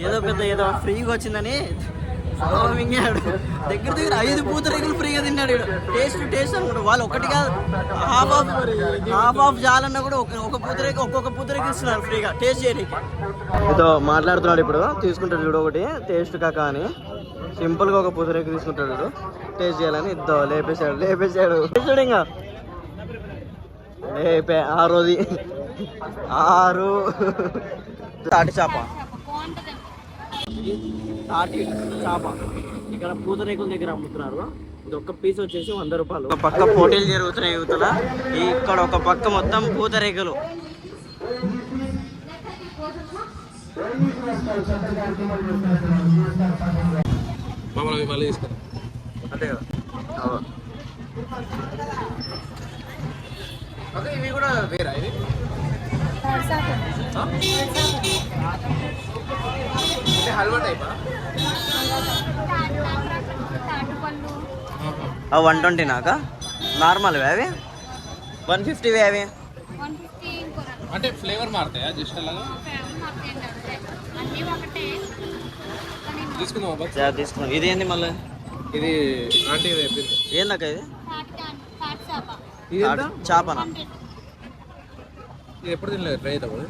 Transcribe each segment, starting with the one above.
ఏదో పెద్ద ఏదో ఫ్రీగా వచ్చిందని మింగాడు. దగ్గర 5 పూతరేకులు ఫ్రీగా తిన్నాడు. టేస్ట్ అనుకుంటా. వాళ్ళు ఒకటి కాదు, హాఫ్ ఆఫ్ జాలన్నా కూడా ఒక్కొక్క పూతరేకు ఇస్తున్నారు ఫ్రీగా టేస్ట్ చేయడానికి. ఏదో మాట్లాడుతున్నాడు ఇప్పుడు. తీసుకుంటాడు చూడు ఒకటి టేస్ట్ కాక అని. సింపుల్గా ఒక పూతరేకు తీసుకుంటాడు టేస్ట్ చేయాలని. ఇద్దో లేపేశాడు చూడు. ఇంకా లేపే 6 తాటి చేప ఇక్కడ పూతరేకుల దగ్గర అమ్ముతున్నారు. ఇది ఒక్క పీస్ వచ్చేసి 100 రూపాయలు. ఒక పక్క పోటీలు జరుగుతున్నాయి యువతల, ఇక్కడ ఒక పక్క మొత్తం పూతరేకులు. అంతే కదా. ఇవి కూడా వేరా? ఇది హల్వా టైపా? 120 నాకా? నార్మల్ అవి 150 అవి అంటే ఫ్లేవర్ మారుతాయా? జస్ట్ అలాగా తీసుకున్నాం. ఇది ఏంది మళ్ళీ? ఇది ఆంటీ ఏందాక ఇది? చేపనా? ఇది ఎప్పుడు తినలేదు. ట్రై అవుతుంది.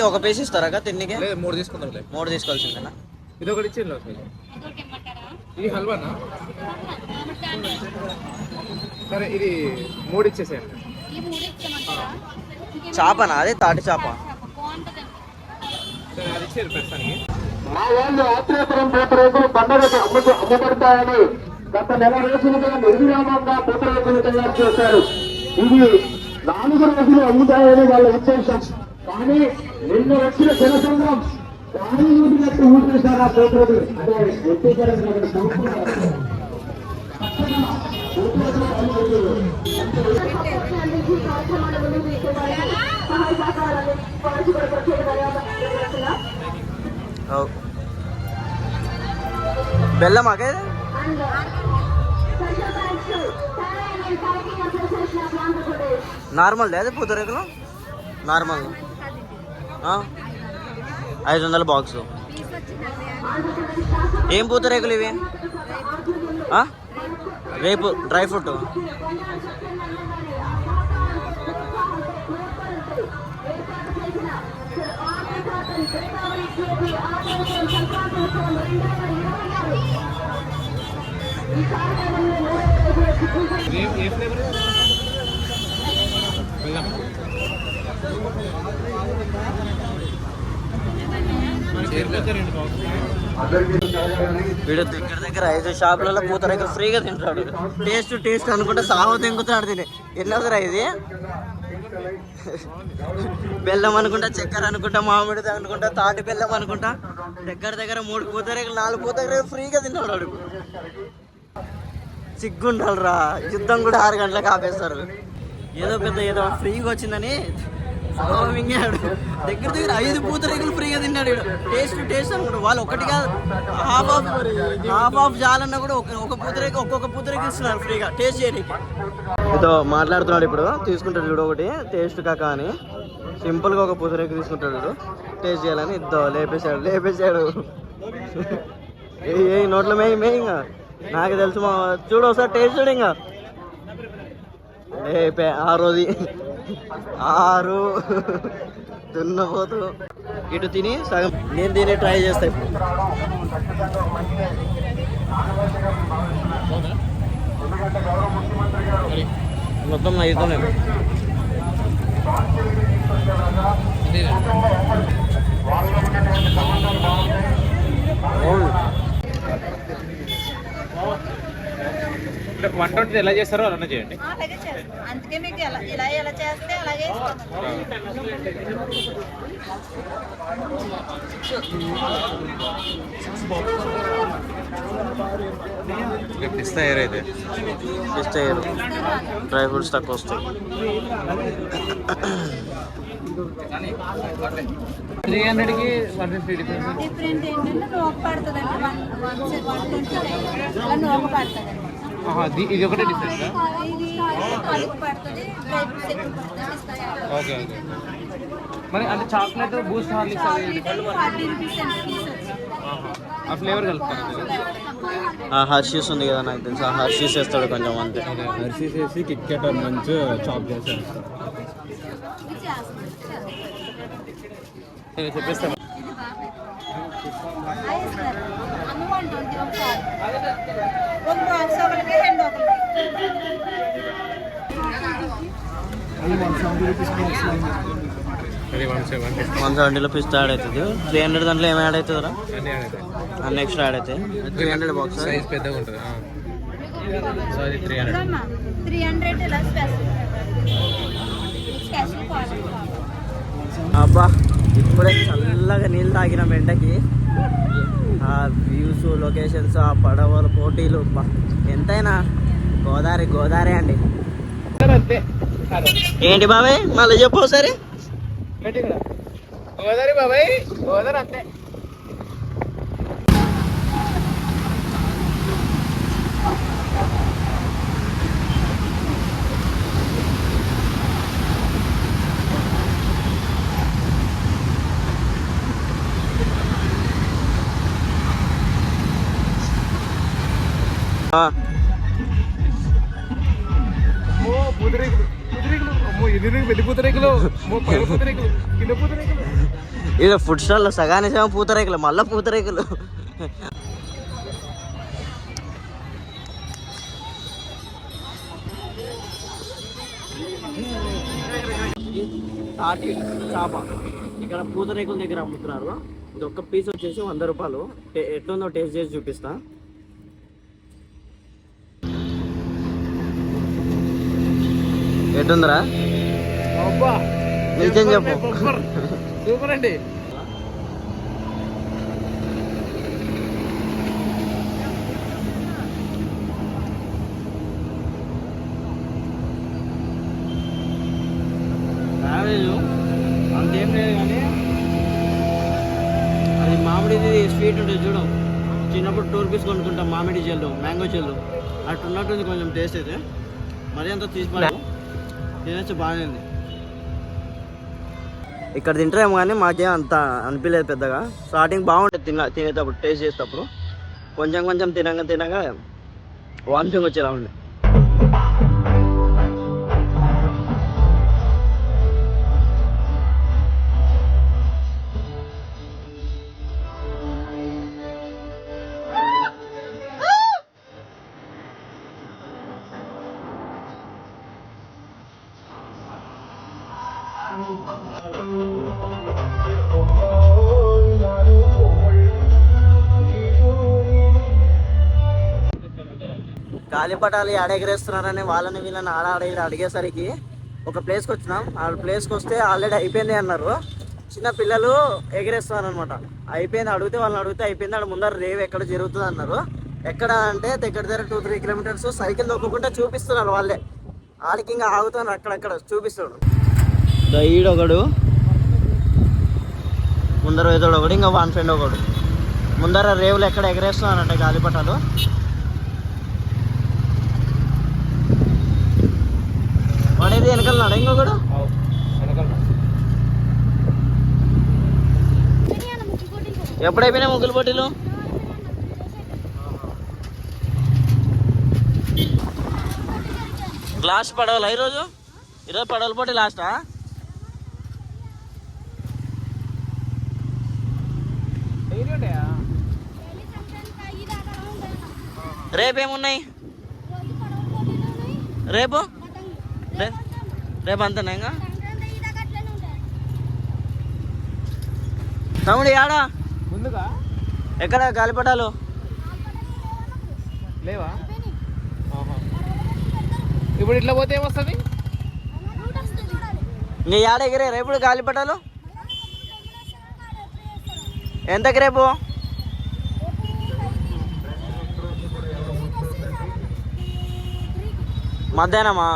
ఒక పీస్ ఇస్తారా తిన్నికి? 3 తీసుకుందాం. 3 తీసుకోవాల్సిందేనా? ఇది ఒకటి ఇచ్చి ఇది హల్వానా? సరే ఇది 3 ఇచ్చేసేయండి. చేపనా? అదే తాటి చేప. సరే అది ఇచ్చేది ప్రస్తుతానికి. మా వాళ్ళు ఆత్రేయపురం పూతరేకులు పండుగకు అమ్మబడతాయని గత నెల రోజులుగా నిర్విరామంగా పూతరేకులు తయారు చేశారు. ఇవి 4 రోజులు అమ్ముతాయని వాళ్ళ ఉద్దేశం. కానీ నిన్న వచ్చిన జనసంఘం కానీ ఊపినట్టు ఊపిస్తారు ఆ పూతరేకులు. అంటే బెల్లం అదే నార్మల్ అదే పూతరేకులు నార్మల్ 500 బాక్సు. ఏం పూతరేకులు ఇవి? రేపు డ్రై ఫ్రూట్. వీడు దగ్గర 5 షాపులలో పూతరేకులు ఫ్రీగా తింటాడు. టేస్ట్ అనుకుంటా సాగు తింగుతాడు. తిని ఎన్నోదరా ఇది? బెల్లం అనుకుంటా, చక్కెర అనుకుంటా, మామిడి అనుకుంటా, తాటి బెల్లం అనుకుంటా. దగ్గర 3 పూతరేకులు 4 పూతరేకులు ఫ్రీగా తిన్నాడు. సిగ్గుండాలరా. యుద్ధం కూడా 6 గంటలకు ఆపేస్తారు. ఏదో పెద్ద ఏదో ఫ్రీగా వచ్చిందని మింగాడు. దగ్గర 5 పూతరేకులు ఫ్రీగా తిన్నాడు. టేస్ట్ అనుకుంటా. వాళ్ళు ఒకటి కాదు, హాఫ్ ఆఫ్ జాలన్నా కూడా ఒక్కొక్క పూతరేకు ఇస్తున్నారు ఫ్రీగా టేస్ట్ చేయడానికి. ఏదో మాట్లాడుతున్నాడు ఇప్పుడు. తీసుకుంటాడు చూడు ఒకటి టేస్ట్ కాక అని. సింపుల్గా ఒక పూతరేకు తీసుకుంటాడు టేస్ట్ చేయాలని. ఇద్దో లేపేశాడు. ఏ నోట్లో ఇంకా నాకు తెలుసు. చూడు ఒకసారి టేస్ట్ చూడు. ఇంకా లేపే 6 దున్నపోతు. ఇటు తిని సగం నేను తిని ట్రై చేస్తా ఇప్పుడు. మొత్తం అవుతున్నాయి. అంటే 120 ఎలా చేస్తారో అలా చేయండి. అందుకే మీకు ఎలా చేస్తే అలాగే పిస్తా ఎయిర్ అయితే పిస్తా ఎయిర్ డ్రై ఫ్రూట్స్ తక్కువ వస్తాయి. 300కి 150 డిఫరెన్స్. డిఫరెంట్ ఏంటంటే నూక పడుతుందండి. 120 అలా నూక పడుతుంది. ఇది ఒకటే డిఫరెన్స్. ఇది పడుతుంది. డ్రై ఫ్రూట్స్ ఎక్కువ పడుతుంది. ఓకే. మరి అంటే చాక్లెట్ బూస్ట్ హార్లిక్స్ అవి 40 రూపీస్ అండి పీస్ వచ్చి. ఆ ఫ్లేవర్ కలుపుతారు హర్షీస్ ఉంది కదా, నాకు తెలుసు హర్షీస్ వేస్తాడు కొంచెం అంతే. హర్షీస్ వేసి కిట్ క్యాట్ మంచి చాప్ చేశారు. ఇది చేస్తాను. నేను చెప్పేస్తాను. అమ్మ 120 ఒకసారి. ఒక బాక్స్ ఒకరికి 2 ఒకరికి. అది 170 రూపీస్ యాడ్ అవుతుంది. 300 దాంట్లో ఏమి యాడ్ అవుతుందా? అన్ని ఎక్స్ట్రా యాడ్ అవుతాయి. 300 బాక్స్ సైజ్ పెద్దగా ఉంటుంది. సో అది 300. ఇదమ్మా 300 ఇలా స్పెషల్. Special quality. అబ్బా ఇప్పుడే చల్లగా నీళ్ళు తాగిన ఎండకి ఆ వ్యూస్, లొకేషన్స్, ఆ పడవలు, పోటీలు ఎంతైనా గోదావరి అండి. ఏంటి బాబాయ్ మళ్ళీ చెప్పు ఒకసారి. గోదావరి బాబాయ్, గోదావరి అంతే. పూతరేకులు, అమ్మో ఎన్ని పెద్ద పూతరేకులు, పైన పూతరేకులు, కింద పూతరేకులు. ఇక ఫుడ్ స్టాల్లో సగానికి సగం పూతరేకులు, మళ్ళీ పూతరేకులు. తాటి చేప ఇక్కడ పూతరేకుల దగ్గర అమ్ముతున్నారు. ఇది ఒక్క పీస్ వచ్చేసి 100 రూపాయలు. ఎట్లుందో టేస్ట్ చేసి చూపిస్తా. ఎట్టుందిరా? నిజం చెప్పు. సూపర్ అండి. యావరేజ్ అంతేం లేదు కానీ అది మామిడిది స్వీట్ ఉంటుంది చూడం. చిన్నప్పుడు 2 రూపీస్ కొనుక్కుంటాం మామిడి చెల్లు, మ్యాంగో చెల్లు అట్టున్నట్టుంది కొంచెం టేస్ట్ అయితే. మరీ అంత తీసుకోవాలి, తినచ్చు, బాగానే ఉంది. ఇక్కడ తింటారేమో కానీ మాకేం అంత అనిపించలేదు పెద్దగా. స్టార్టింగ్ బాగుంటుంది తినేటప్పుడు, టేస్ట్ చేసేటప్పుడు. కొంచెం తినగా వామిటింగ్ వచ్చేలా ఉంది. గాలిపటాలు ఎగరేస్తున్నారని వాళ్ళని వీళ్ళని అడిగేసరికి ఒక ప్లేస్కి వచ్చినాం. ఆ ప్లేస్కి వస్తే ఆల్రెడీ అయిపోయింది అన్నారు. చిన్న పిల్లలు ఎగరేస్తున్నారు అనమాట. అయిపోయింది వాళ్ళని అడిగితే అయిపోయింది. ఆడ ముందర రేవ్ ఎక్కడ జరుగుతుంది అన్నారు. ఎక్కడ అంటే దగ్గర 2-3 కిలోమీటర్స్ సైకిల్ తొక్కుకుంటే చూపిస్తున్నారు వాళ్ళే. ఆడికి ఇంకా ఆగుతున్నారు, అక్కడక్కడ చూపిస్తున్నాడు. ఈడొకడు ముందర వేదోడు ఒకడు, ఇంకా వన్ ఫ్రెండ్ ఒకడు ముందర రేవులు ఎక్కడ ఎగరేస్తున్నారంటే గాలిపటాలు. వాడేది వెనకలున్నాడు ఇంకొకడు. ఎప్పుడైపోయినాయి ముగ్గులు పోటీలు? లాస్ట్ పడవలా ఈరోజు పడవల పోటీ లాస్టా? రేపేమున్నాయి? రేపు అంతేనా? ఇంకా తమ్ముడు ఆడా ముందుగా ఎక్కడ గాలిపటాలు లేవా? ఇప్పుడు ఇట్లా పోతే ఏమొస్తుంది? నీ ఆడ ఎగిరే రేపు గాలిపటాలు ఎంతకి రేపు? మధ్యాహ్నమా?